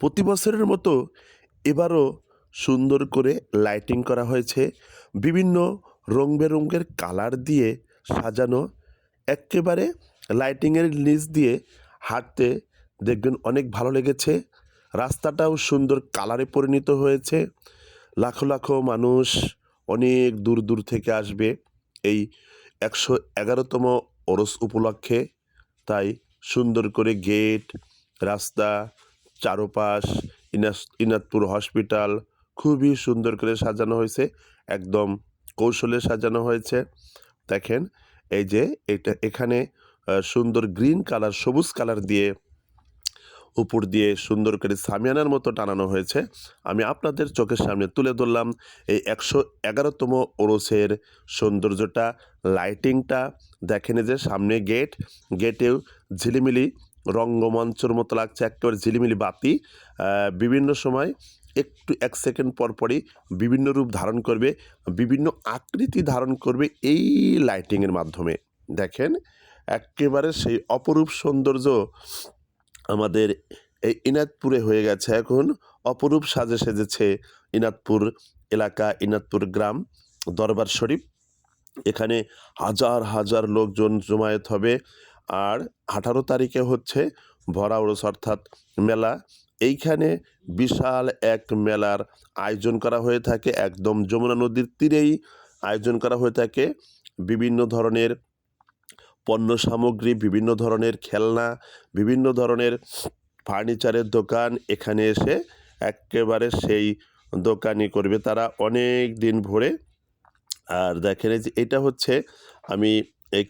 প্রতি বছরের মতো এবারও সুন্দর করে লাইটিং করা হয়েছে। বিভিন্ন রং-বেরঙের কালার দিয়ে সাজানো। এক্কেবারে লাইটিংয়ের নিচ দিয়ে হাঁটতে দেখবেন অনেক ভালো লেগেছে। রাস্তাটাও সুন্দর কালারে পরিণত হয়েছে। লাখো লাখো মানুষ অনেক দূর দূর থেকে আসবে এই ১১১তম ওরস উপলক্ষে। তাই সুন্দর করে গেট, রাস্তা, চারপাশ, ইনাতপুর হসপিটাল খুবই সুন্দর করে সাজানো হয়েছে। একদম কৌশলে সাজানো হয়েছে। দেখেন এই যে এখানে সুন্দর গ্রিন কালার, সবুজ কালার দিয়ে উপর দিয়ে সুন্দর করে সামিয়ানার মতো টানানো হয়েছে। আমি আপনাদের চোখের সামনে তুলে ধরলাম এই ১১১তম ওরসের সৌন্দর্যটা, লাইটিংটা। দেখেন এই যে সামনে গেটেও ঝিলিমিলি রঙ্গমঞ্চের মতো লাগছে, একেবারে ঝিলিমিলি বাতি। বিভিন্ন সময় একটু ১ সেকেন্ড পরপরই বিভিন্ন রূপ ধারণ করবে, বিভিন্ন আকৃতি ধারণ করবে এই লাইটিংয়ের মাধ্যমে। দেখেন এক্কেবারে সেই অপরূপ সৌন্দর্য আমাদের এই ইনাতপুরে হয়ে গেছে এখন। অপরূপ সাজে সেজেছে ইনাতপুর এলাকা, ইনাতপুর গ্রাম, দরবার শরীফ। এখানে হাজার হাজার লোকজন জমায়েত হবে। আর ১৮ তারিখে হচ্ছে ভরা ওরস অর্থাৎ মেলা। এইখানে বিশাল এক মেলার আয়োজন করা হয়ে থাকে। একদম যমুনা নদীর তীরেই আয়োজন করা হয়ে থাকে। বিভিন্ন ধরনের পণ্য সামগ্রী, বিভিন্ন ধরনের খেলনা, বিভিন্ন ধরনের ফার্নিচারের দোকান এখানে এসে এক্কেবারে সেই দোকানি করবে তারা অনেক দিন ভরে। আর দেখেন এই যে এটা হচ্ছে আমি এই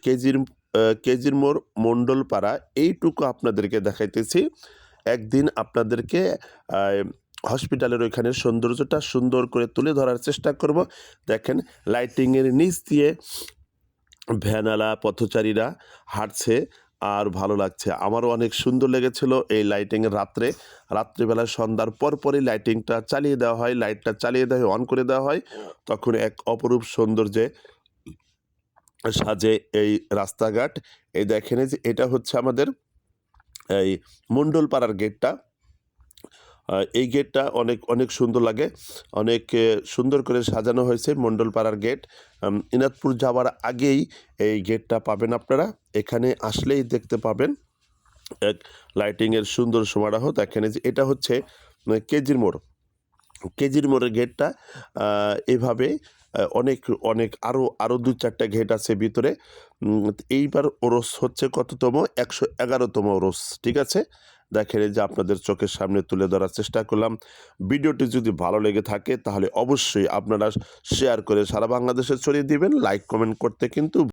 কেজির মোড় মণ্ডলপাড়া এইটুকু আপনাদেরকে দেখাইতেছি। একদিন আপনাদেরকে হসপিটালের ওইখানের সৌন্দর্যটা সুন্দর করে তুলে ধরার চেষ্টা করব। দেখেন লাইটিংয়ের নিচ দিয়ে ভ্যানওয়ালা পথচারীরা হাঁটছে আর ভালো লাগছে। আমারও অনেক সুন্দর লেগেছিল এই লাইটিংয়ের রাত্রিবেলা সন্ধ্যার পরপরই লাইটিংটা চালিয়ে দেওয়া হয়, লাইটটা চালিয়ে দেওয়া হয়, অন করে দেওয়া হয়। তখন এক অপরূপ সৌন্দর্যে সাজে এই রাস্তাঘাট। এই দেখেন এই যে এটা হচ্ছে আমাদের এই মণ্ডলপাড়ার গেটটা। এই গেটটা অনেক অনেক সুন্দর লাগে, অনেক সুন্দর করে সাজানো হয়েছে মণ্ডলপাড়ার গেট। ইনাতপুর যাওয়ার আগেই এই গেটটা পাবেন আপনারা, এখানে আসলেই দেখতে পাবেন এক লাইটিংয়ের সুন্দর সমারোহ। দেখেন যে এটা হচ্ছে কেজির মোড়ের গেটটা। এভাবে অনেক অনেক আরও ২-৪টা গেট আছে ভিতরে। এইবার ওরস হচ্ছে কততম? ১১১তম ওরস, ঠিক আছে? দেখেন এই যে আপনাদের চোখের সামনে তুলে ধরার চেষ্টা করলাম। ভিডিওটি যদি ভালো লেগে থাকে তাহলে অবশ্যই আপনারা শেয়ার করে সারা বাংলাদেশে ছড়িয়ে দিবেন। লাইক কমেন্ট করতে কিন্তু